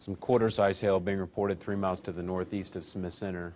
Some quarter-size hail being reported 3 miles to the northeast of Smith Center.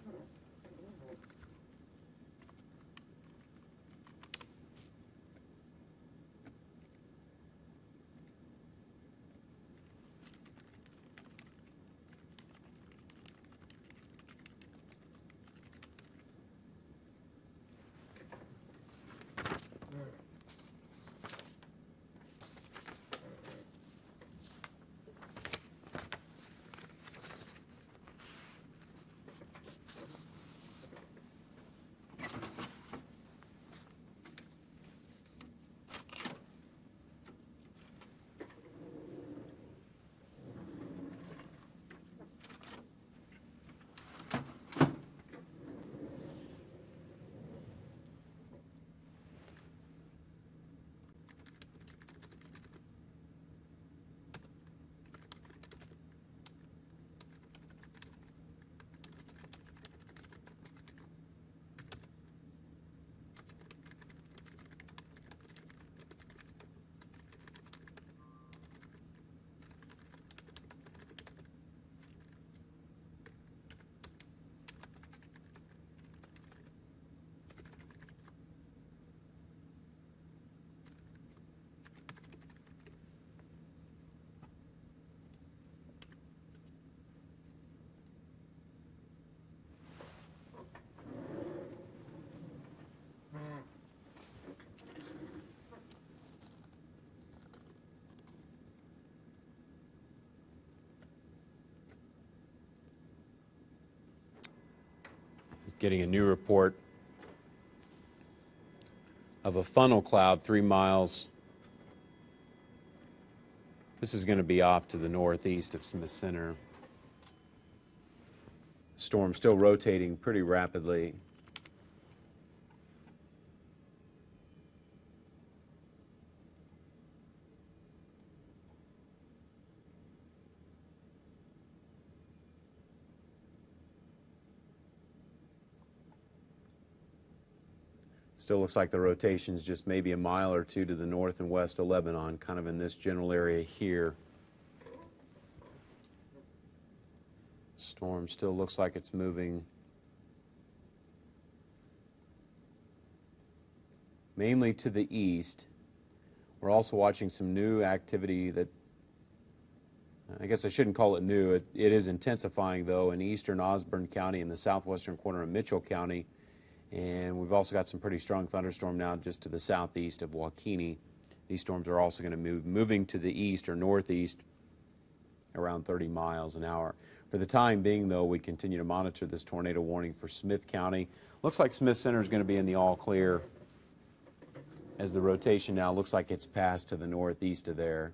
Getting a new report of a funnel cloud 3 miles. This is going to be off to the northeast of Smith Center. Storm still rotating pretty rapidly. Still looks like the rotation's just maybe a mile or two to the north and west of Lebanon, kind of in this general area here. Storm still looks like it's moving mainly to the east. We're also watching some new activity that, I guess I shouldn't call it new. It is intensifying, though, in eastern Osborne County and the southwestern corner of Mitchell County. And we've also got some pretty strong thunderstorm now just to the southeast of Waukene. These storms are also going to moving to the east or northeast around 30 miles an hour. For the time being, though, we continue to monitor this tornado warning for Smith County. Looks like Smith Center is going to be in the all clear as the rotation now looks like it's passed to the northeast of there.